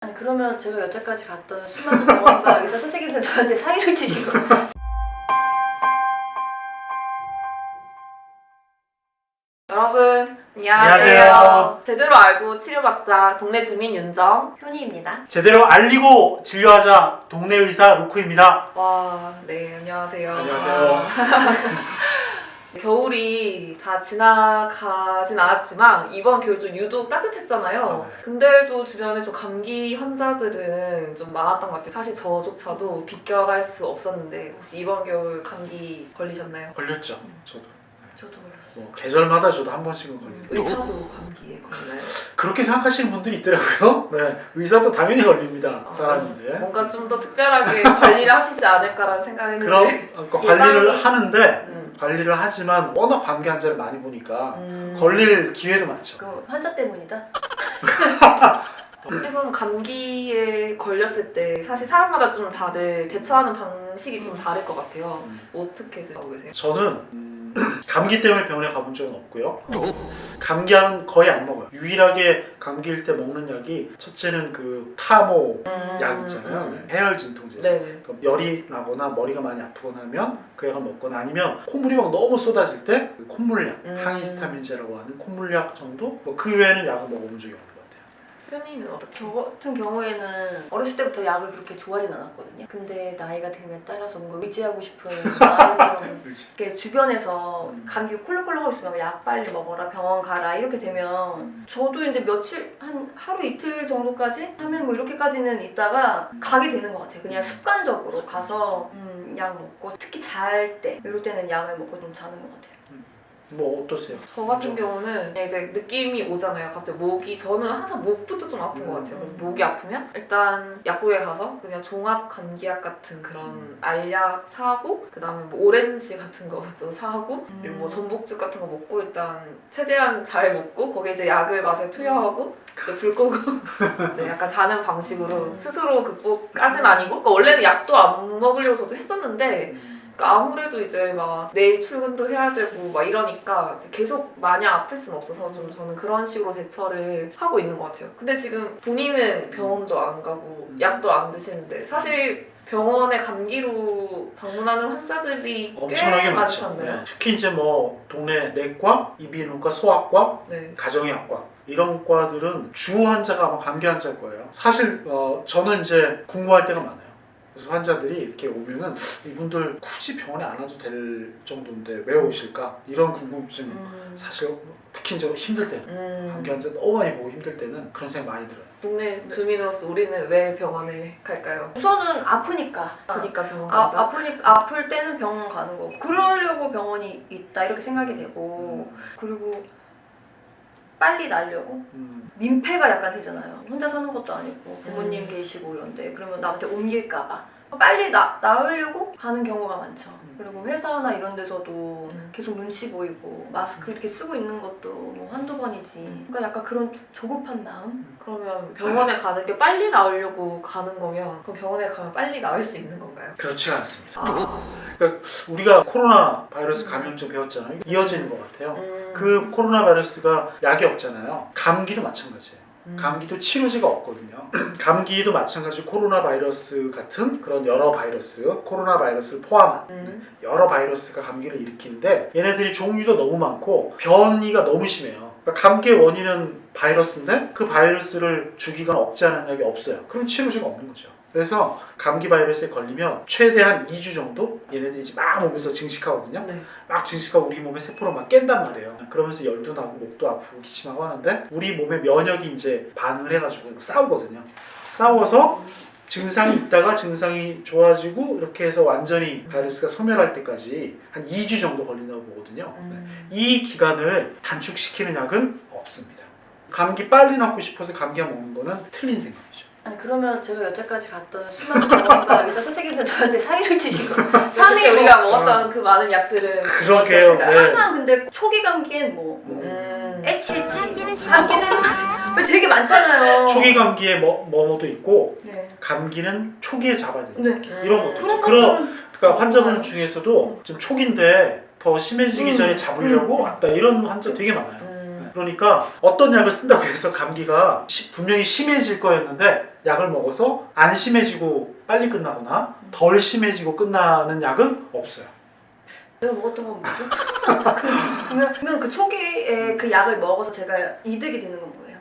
아니 그러면 제가 여태까지 갔던 수많은 병원과 의사 선생님들 저한테 사기를 치시고 여러분 안녕하세요. 제대로 알고 치료받자 동네 주민 윤정. 현희입니다. 제대로 알리고 진료하자 동네 의사 루크입니다. 와, 네, 안녕하세요. 안녕하세요. 겨울이 다 지나가진 않았지만 이번 겨울 좀 유독 따뜻했잖아요. 네. 근데도 주변에 좀 감기 환자들은 좀 많았던 것 같아요. 사실 저조차도 비껴갈 수 없었는데 혹시 이번 겨울 감기 걸리셨나요? 걸렸죠. 저도. 저도 그랬어요. 뭐 계절마다 저도 한 번씩은 걸리고. 의사도 감기에 걸리나요? 그렇게 생각하시는 분들이 있더라고요. 네, 의사도 당연히 걸립니다. 사람인데. 뭔가 좀 더 특별하게 관리를 하시지 않을까라는 생각을 했는데 그럼 관리를 예방이- 하는데 관리를 하지만 워낙 감기 환자를 많이 보니까 걸릴 기회도 많죠. 그 환자 때문이다. 그럼 감기에 걸렸을 때 사실 사람마다 좀 다들 대처하는 방식이 좀 다를 것 같아요. 어떻게 하고 계세요? 저는 감기 때문에 병원에 가본 적은 없고요. 감기약은 거의 안 먹어요. 유일하게 감기일 때 먹는 약이 첫째는 그 타모 약 있잖아요. 네, 해열 진통제. 네네. 열이 나거나 머리가 많이 아프거나 하면 그 약을 먹거나 아니면 콧물이 막 너무 쏟아질 때 그 콧물약, 항히스타민제라고 하는 콧물약 정도? 뭐 그 외에는 약을 먹어본 적이 없는 것 같아요. 현이는 어떻게? 저 같은 경우에는 어렸을 때부터 약을 그렇게 좋아하진 않았거든요. 근데 나이가 들면 따라서 뭔가 의지하고 싶은 마음이 좀 그렇지. 이렇게 주변에서 감기 콜록콜록하고 있으면 약 빨리 먹어라, 병원 가라 이렇게 되면 저도 이제 며칠 한 하루 이틀 정도까지 하면 뭐 이렇게까지는 있다가 가게 되는 것 같아요. 그냥 습관적으로 가서 약 먹고 특히 잘 때 이럴 때는 약을 먹고 좀 자는 것 같아요. 뭐 어떠세요? 저 같은 경우는 그냥 이제 느낌이 오잖아요. 갑자기 목이 저는 항상 목부터 좀 아픈 것 같아요. 그래서 목이 아프면 일단 약국에 가서 그냥 종합 감기약 같은 그런 알약 사고 그다음에 뭐 오렌지 같은 거도 사고 그리고 뭐 전복죽 같은 거 먹고 일단 최대한 잘 먹고 거기에 이제 약을 맛을 투여하고 이제 불 끄고 네, 약간 자는 방식으로 스스로 극복까지는 아니고 그러니까 원래는 약도 안 먹으려고 저도 했었는데 아무래도 이제 막 내일 출근도 해야 되고 막 이러니까 계속 마냥 아플 수는 없어서 좀 저는 그런 식으로 대처를 하고 있는 것 같아요. 근데 지금 본인은 병원도 안 가고 약도 안 드시는데 사실 병원에 감기로 방문하는 환자들이 엄청나게 꽤 많죠. 많잖아요. 네. 특히 이제 뭐 동네 내과, 이비인후과, 소아과, 네. 가정의학과 이런 과들은 주 환자가 아마 감기 환자일 거예요. 사실 저는 이제 궁금할 때가 많아요. 그래서 환자들이 이렇게 오면은 이분들 굳이 병원에 안 와도 될 정도인데 왜 오실까? 이런 궁금증 사실 특히 이제 힘들 때 감기 환자 너무 많이 보고 힘들 때는 그런 생각 많이 들어요. 동네 주민으로서 우리는 왜 병원에 갈까요? 우선은 아프니까. 아프니까 병원 간다. 아플 때는 병원 가는 거고 그러려고 병원이 있다 이렇게 생각이 되고 그리고 빨리 나으려고 민폐가 약간 되잖아요. 혼자 사는 것도 아니고 부모님 계시고 이런데 그러면 남한테 옮길까봐 빨리 나으려고 가는 경우가 많죠. 그리고 회사나 이런 데서도 계속 눈치 보이고 마스크 이렇게 쓰고 있는 것도 뭐 한두 번이지. 그러니까 약간 그런 조급한 마음? 그러면 병원에 가는 게 빨리 나으려고 가는 거면 그럼 병원에 가면 빨리 나을 수 있는 건가요? 그렇지가 않습니다. 아, 우리가 코로나 바이러스 감염증 배웠잖아요. 이어지는 것 같아요. 그 코로나 바이러스가 약이 없잖아요. 감기도 마찬가지예요. 감기도 치료제가 없거든요. 감기도 마찬가지로 코로나 바이러스 같은 그런 여러 바이러스, 코로나 바이러스를 포함한 여러 바이러스가 감기를 일으키는데 얘네들이 종류도 너무 많고 변이가 너무 심해요. 그러니까 감기의 원인은 바이러스인데 그 바이러스를 죽이거나 억제하는 약이 없어요. 그럼 치료제가 없는 거죠. 그래서 감기 바이러스에 걸리면 최대한 2주 정도 얘네들이 이제 막 몸에서 증식하거든요. 네. 막 증식하고 우리 몸의 세포를 막 깬단 말이에요. 그러면서 열도 나고 목도 아프고 기침하고 하는데 우리 몸의 면역이 이제 반응을 해가지고 싸우거든요. 싸워서 증상이 있다가 증상이 좋아지고 이렇게 해서 완전히 바이러스가 소멸할 때까지 한 2주 정도 걸린다고 보거든요. 이 기간을 단축시키는 약은 없습니다. 감기 빨리 낫고 싶어서 감기약 먹는 거는 틀린 생각이죠. 아니 그러면 제가 여태까지 갔던 수많은 병원과 의사 선생님들 저한테 사기를 치시고 사실 3일 우리가 먹었던 그 많은 약들은 그러게요. 네. 항상 근데 초기 감기엔 뭐 HH 감기는 되게 많잖아요. 초기 감기에 뭐도 있고 네. 감기는 초기에 잡아야 된다. 네. 이런 것도 있죠. 그런 그러니까 환자분 중에서도 지금 초기인데 더 심해지기 전에 잡으려고 왔다 이런 환자 되게 많아요. 그러니까 어떤 약을 쓴다고 해서 감기가 분명히 심해질 거였는데 약을 먹어서 안 심해지고 빨리 끝나거나 덜 심해지고 끝나는 약은 없어요. 내가 먹었던 건 뭐지? 그러면 그 초기에 그 약을 먹어서 제가 이득이 되는 건 뭐예요?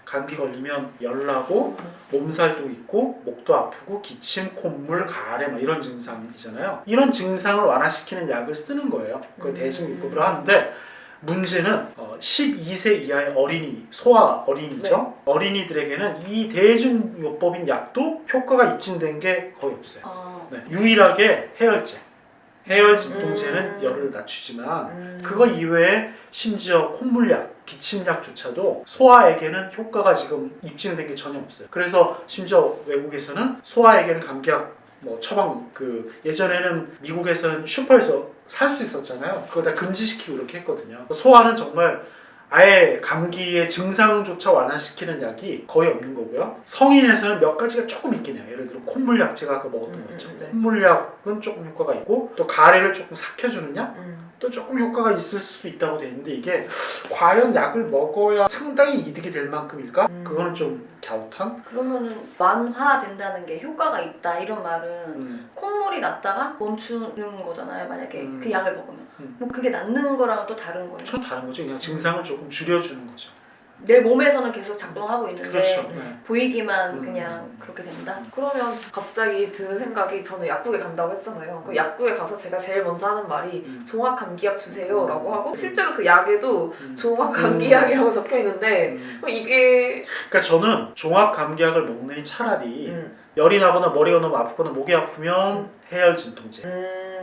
감기 걸리면 열나고 몸살도 있고 목도 아프고 기침, 콧물, 가래 막 이런 증상이잖아요. 이런 증상을 완화시키는 약을 쓰는 거예요. 그걸 대증요법으로 하는데 문제는 12세 이하의 어린이, 소아 어린이죠. 네. 어린이들에게는 이 대증요법인 약도 효과가 입증된 게 거의 없어요. 아, 네. 유일하게 해열제. 해열 진통제는 열을 낮추지만 그거 이외에 심지어 콧물약, 기침약조차도 소아에게는 효과가 지금 입증된 게 전혀 없어요. 그래서 심지어 외국에서는 소아에게는 감기약 처방 예전에는 미국에서는 슈퍼에서 살 수 있었잖아요. 그거 다 금지시키고 이렇게 했거든요. 소아는 정말 아예 감기의 증상조차 완화시키는 약이 거의 없는 거고요. 성인에서는 몇 가지가 조금 있긴 해요. 예를 들어 콧물약, 제가 아까 먹었던 거 있죠. 네. 콧물약은 조금 효과가 있고 또 가래를 조금 삭혀주는 약? 또 조금 효과가 있을 수도 있다고 되어 있는데 이게 과연 약을 먹어야 상당히 이득이 될 만큼일까? 그거는 좀 갸웃한? 그러면은 완화된다는 게 효과가 있다 이런 말은 콧물이 났다가 멈추는 거잖아요. 만약에 그 약을 먹으면. 뭐 그게 낫는 거랑 또 다른 거예요. 좀 다른 거죠. 그냥 증상을 조금 줄여주는 거죠. 내 몸에서는 계속 작동하고 있는데 그렇죠. 네. 보이기만 그냥 그렇게 된다? 그러면 갑자기 드는 생각이 저는 약국에 간다고 했잖아요. 그 약국에 가서 제가 제일 먼저 하는 말이 종합 감기약 주세요 라고 하고 실제로 그 약에도 종합 감기약이라고 적혀 있는데 이게 그러니까 저는 종합 감기약을 먹느니 차라리 열이 나거나 머리가 너무 아프거나 목이 아프면 해열 진통제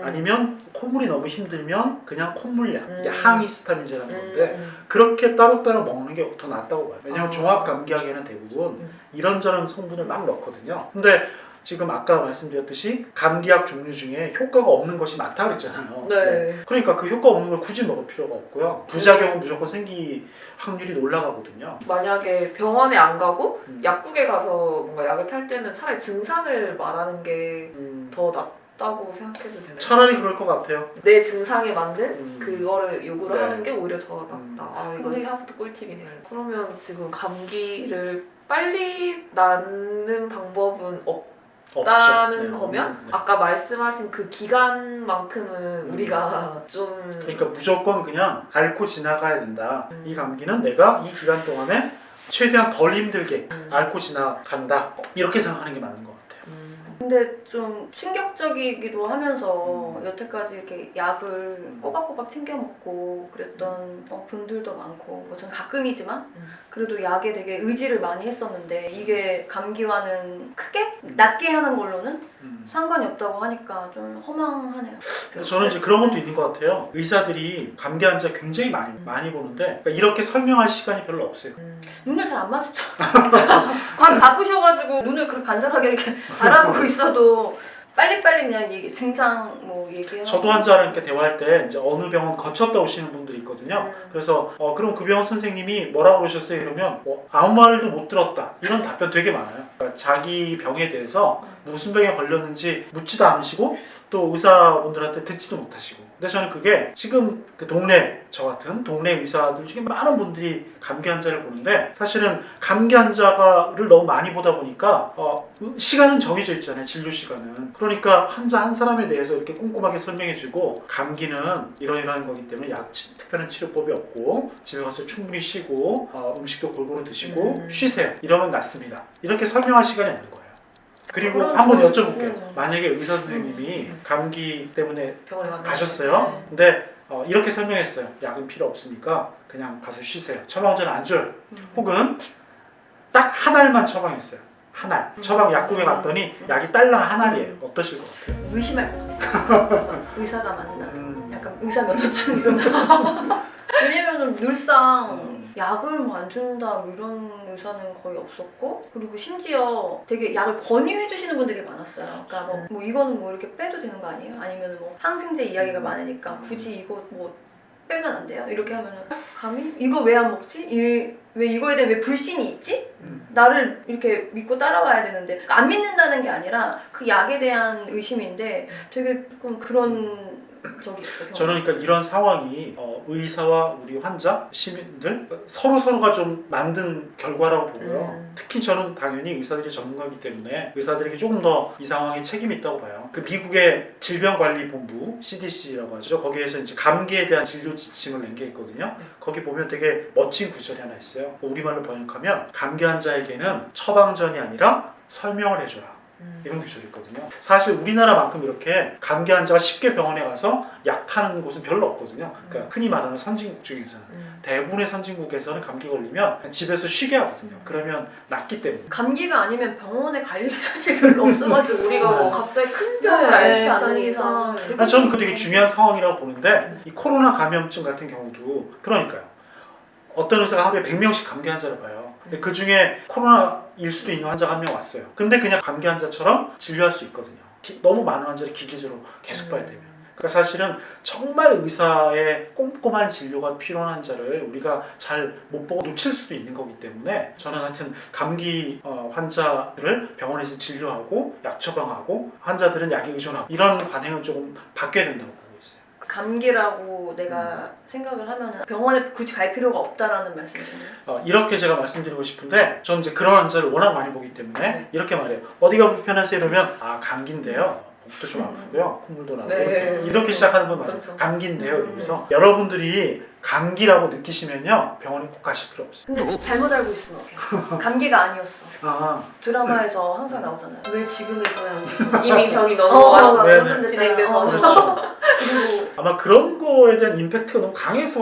아니면 콧물이 너무 힘들면 그냥 콧물약 이게 항히스타민제라는 건데 그렇게 따로따로 먹는 게 더 낫다고 봐요. 왜냐면 종합 감기약에는 대부분 이런저런 성분을 막 넣거든요. 근데 지금 아까 말씀드렸듯이 감기약 종류 중에 효과가 없는 것이 많다고 그랬잖아요. 네. 그러니까 그 효과 없는 걸 굳이 먹을 필요가 없고요. 부작용은 무조건 생길 확률이 올라가거든요. 만약에 병원에 안 가고 약국에 가서 뭔가 약을 탈 때는 차라리 증상을 말하는 게 더 낫다고 생각해도 되나요? 차라리 그럴 것 같아요. 내 증상에 맞는 그거를 요구를 네. 하는 게 오히려 더 낫다. 아 이거 근데- 생각보다 꿀팁이네요. 그러면 지금 감기를 빨리 낫는 방법은 없다는 네, 거면 네. 아까 말씀하신 그 기간만큼은 우리가 좀 그러니까 무조건 그냥 앓고 지나가야 된다. 이 감기는 내가 이 기간 동안에 최대한 덜 힘들게 앓고 지나간다. 이렇게 생각하는 게 맞는 것 같아요. 근데 좀 충격적이기도 하면서 여태까지 이렇게 약을 꼬박꼬박 챙겨 먹고 그랬던 분들도 많고 뭐 저는 가끔이지만 그래도 약에 되게 의지를 많이 했었는데 이게 감기와는 크게 낫게 하는 걸로는 상관이 없다고 하니까 좀 허망하네요. 근데 저는 이제 그런 것도 있는 것 같아요. 의사들이 감기 환자 굉장히 많이 보는데 그러니까 이렇게 설명할 시간이 별로 없어요. 눈을 잘 안 마주쳐. 바쁘셔가지고 눈을 그렇게 간절하게 이렇게 바라보고 있어도 빨리빨리 그냥 증상 뭐 얘기하고. 저도 환자랑 이렇게 대화할 때 이제 어느 병원 거쳤다 오시는 분들이 있거든요. 그래서 그럼 그 병원 선생님이 뭐라고 그러셨어요? 이러면 아무 말도 못 들었다. 이런 답변 되게 많아요. 그러니까 자기 병에 대해서 무슨 병에 걸렸는지 묻지도 않으시고 또 의사분들한테 듣지도 못하시고. 근데 저는 그게 지금 그 저 같은 동네 의사들 중에 많은 분들이 감기 환자를 보는데 사실은 감기 환자를 너무 많이 보다 보니까 시간은 정해져 있잖아요. 진료 시간은. 그러니까 환자 한 사람에 대해서 이렇게 꼼꼼하게 설명해주고 감기는 이러이러한 거기 때문에 특별한 치료법이 없고 집에 가서 충분히 쉬고 음식도 골고루 드시고 쉬세요. 이러면 낫습니다. 이렇게 설명할 시간이 없는 거예요. 그리고 한번 여쭤볼게요. 만약에 의사 선생님이 감기 때문에 병원에 가셨어요. 근데 이렇게 설명했어요. 약은 필요 없으니까 그냥 가서 쉬세요. 처방전은 안 줘요. 혹은 딱 한 알만 처방했어요. 한 알. 처방 약국에 갔더니 약이 딸랑 한 알이에요. 어떠실 것 같아요? 의심할 것 같아요. 의사가 맞나? 약간 의사 면허증 이런. 왜냐면은 늘상 약을 뭐 안 준다 뭐 이런 의사는 거의 없었고 그리고 심지어 되게 약을 권유해 주시는 분들이 많았어요. 그러니까 뭐 이거는 뭐 이렇게 빼도 되는 거 아니에요? 아니면 뭐 항생제 이야기가 많으니까 굳이 이거 뭐 빼면 안 돼요? 이렇게 하면은 감히? 이거 왜 안 먹지? 왜 이거에 대해 왜 불신이 있지? 나를 이렇게 믿고 따라와야 되는데 안 믿는다는 게 아니라 그 약에 대한 의심인데 되게 조금 그런 적이 있어요. 저는 그러니까 이런 상황이 의사와 우리 환자, 시민들 서로가 좀 만든 결과라고 보고요. 특히 저는 당연히 의사들이 전문가이기 때문에 의사들에게 조금 더 이 상황에 책임이 있다고 봐요. 그 미국의 질병관리본부 CDC라고 하죠. 거기에서 이제 감기에 대한 진료 지침을 낸 게 있거든요. 거기 보면 되게 멋진 구절이 하나 있어요. 우리말로 번역하면 감기 환자에게는 처방전이 아니라 설명을 해줘라. 이런 구절이 있거든요. 사실 우리나라만큼 이렇게 감기 환자가 쉽게 병원에 가서 약 타는 곳은 별로 없거든요. 그러니까 흔히 말하는 선진국 중에서는 대부분의 선진국에서는 감기 걸리면 그냥 집에서 쉬게 하거든요. 그러면 낫기 때문에. 감기가 아니면 병원에 갈 일이 사실 별로 없어가지고 우리가 뭐 갑자기 큰 병을 앓지 않는 이상 저는 그 되게 중요한 상황이라고 보는데 이 코로나 감염증 같은 경우도 그러니까요. 어떤 의사가 하루에 100명씩 감기 환자를 봐요. 근데 그 중에 코로나일 수도 있는 환자가 한 명 왔어요. 근데 그냥 감기 환자처럼 진료할 수 있거든요. 너무 많은 환자를 기계적으로 계속 봐야 되면. 그러니까 사실은 정말 의사의 꼼꼼한 진료가 필요한 환자를 우리가 잘 못 보고 놓칠 수도 있는 거기 때문에 저는 하여튼 감기 환자들을 병원에서 진료하고 약 처방하고 환자들은 약에 의존하고 이런 관행은 조금 바뀌어야 된다고 보고 있어요. 감기라고 내가 생각을 하면 병원에 굳이 갈 필요가 없다라는 말씀이시네요. 이렇게 제가 말씀드리고 싶은데 저는 이제 그런 환자를 워낙 많이 보기 때문에 이렇게 말해요. 어디가 불편하세요? 이러면 감기인데요. 목도 좀 아프고요. 콧물도 나고 이렇게 시작하는 건 맞아요. 그렇죠. 감기인데요. 여기서 여러분들이 감기라고 느끼시면요. 병원에 꼭 가실 필요 없어요. 근데 잘못 알고 있으면 어떡해. 감기가 아니었어. 아, 드라마에서 항상 나오잖아요. 왜 지금에서야 이미 병이 너무 네네. 완전 진행돼서. 그렇죠. 그리고 아마 그런 거에 대한 임팩트가 너무 강해서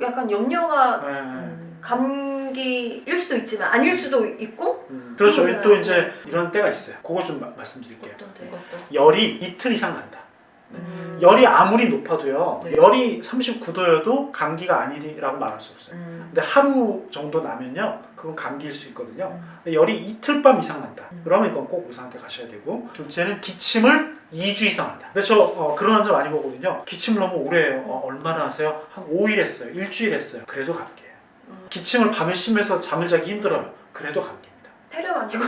약간 염려가 네. 감기일 수도 있지만 아닐 수도 있고 그렇죠. 그러잖아요. 또 이제 이런 때가 있어요. 그거 좀 말씀드릴게요. 어떤데? 열이 이틀 이상 난다. 열이 아무리 높아도요. 네. 열이 39도여도 감기가 아니라고 말할 수 없어요. 근데 하루 정도 나면요. 그건 감기일 수 있거든요. 근데 열이 이틀 밤 이상 난다. 그러면 이건 꼭 의사한테 가셔야 되고 둘째는 기침을 2주 이상 한다. 근데 저 그런 환자 많이 보거든요. 기침을 너무 오래 해요. 얼마나 하세요? 한 5일 했어요. 일주일 했어요. 그래도 감기예요. 기침을 밤에 심해서 잠을 자기 힘들어요. 그래도 감기입니다. 폐렴 아니고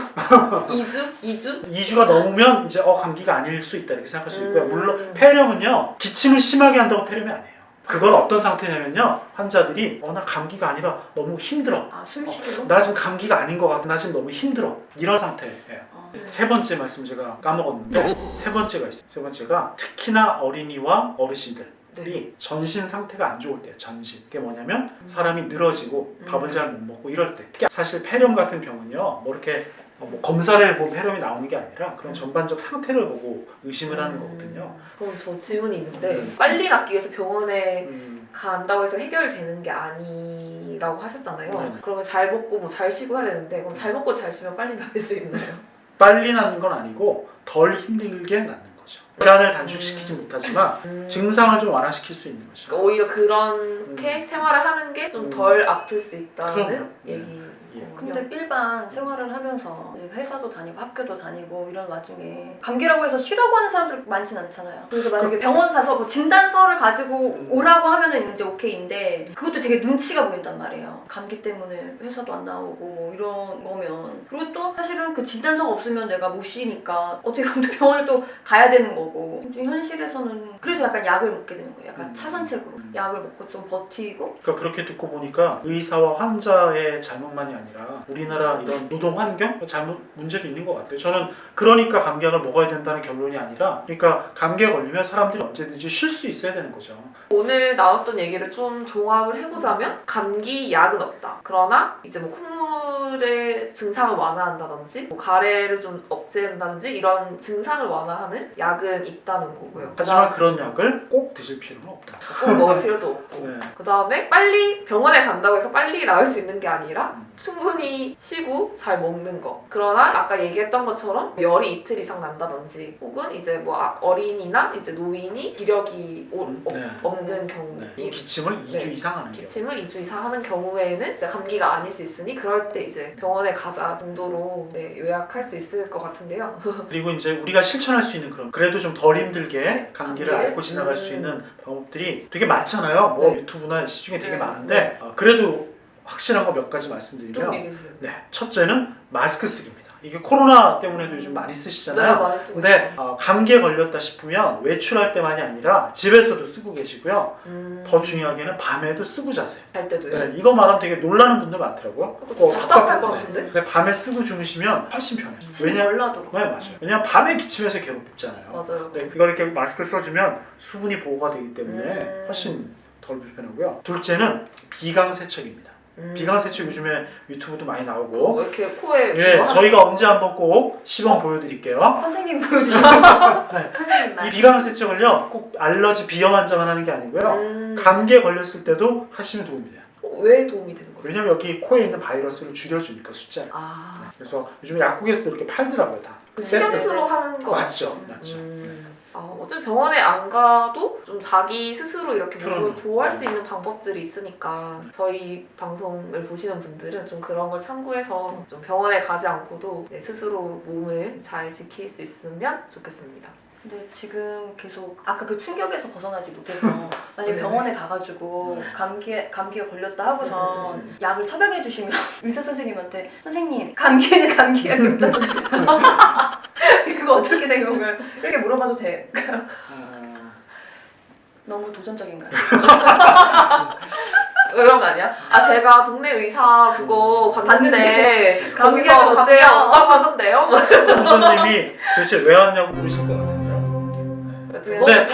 2주? 2주? 2주가 넘으면 이제 감기가 아닐 수 있다 이렇게 생각할 수 있고요. 물론 폐렴은요. 기침을 심하게 한다고 폐렴이 아니에요. 그건 어떤 상태냐면요. 환자들이 나 감기가 아니라 너무 힘들어. 숨쉬기로? 나 지금 감기가 아닌 것 같아. 나 지금 너무 힘들어. 이런 상태예요. 세 번째 말씀 제가 까먹었는데 세 번째가 있어요. 세 번째가 특히나 어린이와 어르신들이 전신 상태가 안 좋을 때예요. 전신. 그게 뭐냐면 사람이 늘어지고 밥을 잘 못 먹고 이럴 때. 특히 사실 폐렴 같은 병은요. 뭐 이렇게 검사를 해보면 폐렴이 나오는 게 아니라 그런 전반적 상태를 보고 의심을 하는 거거든요. 그럼 저 질문이 있는데 빨리 낫기 위해서 병원에 간다고 해서 해결되는 게 아니라고 하셨잖아요. 그러면 잘 먹고 뭐 잘 쉬고 해야 되는데 그럼 잘 먹고 잘 쉬면 빨리 나을 수 있나요? 빨리 낫는 건 아니고 덜 힘들게 낫는 거죠. 기간을 단축시키지 못하지만 증상을 좀 완화시킬 수 있는 거죠. 그러니까 오히려 그렇게 생활을 하는 게 좀 덜 아플 수 있다는 그럼요. 얘기. 근데 일반 생활을 하면서 이제 회사도 다니고 학교도 다니고 이런 와중에 감기라고 해서 쉬라고 하는 사람들 많진 않잖아요. 그래서 만약에 병원 가서 뭐 진단서를 가지고 오라고 하면은 이제 오케이인데 그것도 되게 눈치가 보인단 말이에요. 감기 때문에 회사도 안 나오고 뭐 이런 거면 그리고 또 사실은 그 진단서가 없으면 내가 못 쉬니까 어떻게 보면 또 병원을 또 가야 되는 거고 현실에서는 그래서 약간 약을 먹게 되는 거예요. 약간 차선책으로 약을 먹고 좀 버티고 그러니까 그렇게 듣고 보니까 의사와 환자의 잘못만이 아니라 우리나라 이런 노동 환경 잘못 문제도 있는 것 같아요. 저는 그러니까 감기약을 먹어야 된다는 결론이 아니라 그러니까 감기에 걸리면 사람들이 언제든지 쉴 수 있어야 되는 거죠. 오늘 나왔던 얘기를 좀 종합을 해보자면 감기 약은 없다. 그러나 이제 뭐 콧물의 증상을 완화한다든지 뭐 가래를 좀 억제한다든지 이런 증상을 완화하는 약은 있다는 거고요. 하지만 그런 약을 꼭 드실 필요는 없다. 꼭 먹을 필요도 없고 네. 그 다음에 빨리 병원에 간다고 해서 빨리 나을 수 있는 게 아니라 충분히 쉬고 잘 먹는 거. 그러나 아까 얘기했던 것처럼 열이 이틀 이상 난다든지 혹은 이제 뭐 어린이나 이제 노인이 기력이 없는 경우 기침을 2주 이상 하는 경우 기침을 2주 이상 하는 경우에는 이제 감기가 아닐 수 있으니 그럴 때 이제 병원에 가자 정도로 요약할 수 있을 것 같은데요. 그리고 이제 우리가 실천할 수 있는 그래도 좀 덜 힘들게 감기를 앓고 지나갈 수 있는 방법들이 되게 많잖아요. 뭐 유튜브나 시중에 되게 많은데 그래도 확실한 거 몇 가지 말씀드리면 첫째는 마스크 쓰기입니다. 이게 코로나 때문에도 요즘 많이 쓰시잖아요. 많이 쓰고 근데 있죠. 감기에 걸렸다 싶으면 외출할 때만이 아니라 집에서도 쓰고 계시고요. 더 중요하게는 밤에도 쓰고 자세요. 잘 때도요. 네, 이거 말하면 되게 놀라는 분들 많더라고요. 답답할 것 같은데? 근데 밤에 쓰고 주무시면 훨씬 편해요. 왜냐 올라도록. 네, 맞아요. 왜냐면 밤에 기침해서 괴롭잖아요. 맞아요. 네, 이걸 이렇게 마스크 써주면 수분이 보호가 되기 때문에 훨씬 덜 불편하고요. 둘째는 비강 세척입니다. 비강 세척 요즘에 유튜브도 많이 나오고 이렇게 코에 예, 뭐 저희가 언제 한번 꼭 시범 보여드릴게요. 선생님 보여주세요. 네. 선생님 말. 이 비강 세척을요 꼭 알러지 비염 환자만 하는 게 아니고요 감기에 걸렸을 때도 하시면 도움이 돼요. 왜 도움이 되는 거죠? 왜냐면 여기 코에 있는 바이러스를 줄여주니까 숫자를. 네, 그래서 요즘에 약국에서도 이렇게 팔더라고요 다. 그 세트. 실험수로 하는 거 맞죠, 맞죠. 어차피 병원에 안 가도 좀 자기 스스로 이렇게 몸을 그럼요. 보호할 수 있는 방법들이 있으니까 저희 방송을 보시는 분들은 좀 그런 걸 참고해서 좀 병원에 가지 않고도 스스로 몸을 잘 지킬 수 있으면 좋겠습니다. 근데 지금 계속 아까 그 충격에서 벗어나지 못해서 만약에 네. 병원에 가가지고 감기에 걸렸다 하고선 약을 처방해 주시면 의사 선생님한테 선생님 감기에는 감기약이 없다던데 이거 어떻게 된 건가요? 이렇게 물어봐도 될까요? 너무 도전적인가요? 왜 그런 거 아니야? 제가 동네 의사 그거 봤는데 감기약 거기서 감기약 어때요? 오빠 받던데요? 홍 선생님이 도대체 왜 왔냐고 물으실 것 같은데요. 근데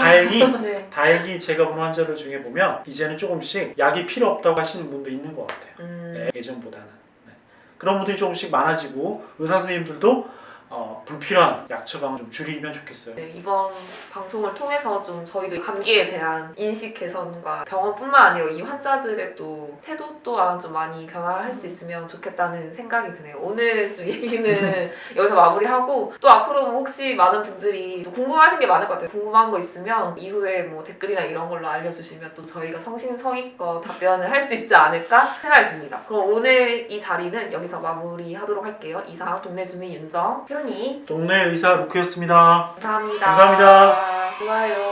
네. 다행히 제가 본 환자들 중에 보면 이제는 조금씩 약이 필요 없다고 하시는 분도 있는 것 같아요. 네, 예전보다는. 네. 그런 분들이 조금씩 많아지고 의사 선생님들도 불필요한 약 처방을 좀 줄이면 좋겠어요. 네, 이번 방송을 통해서 좀 저희도 감기에 대한 인식 개선과 병원뿐만 아니라 이 환자들의 또 태도 또한 좀 많이 변화할 수 있으면 좋겠다는 생각이 드네요. 오늘 좀 얘기는 여기서 마무리하고 또 앞으로 혹시 많은 분들이 또 궁금하신 게 많을 것 같아요. 궁금한 거 있으면 이후에 뭐 댓글이나 이런 걸로 알려주시면 또 저희가 성심성의껏 답변을 할 수 있지 않을까 생각이 듭니다. 그럼 오늘 이 자리는 여기서 마무리하도록 할게요. 이상 동네 주민 윤정 효니 동네 의사 루크였습니다. 감사합니다. 감사합니다. 좋아요.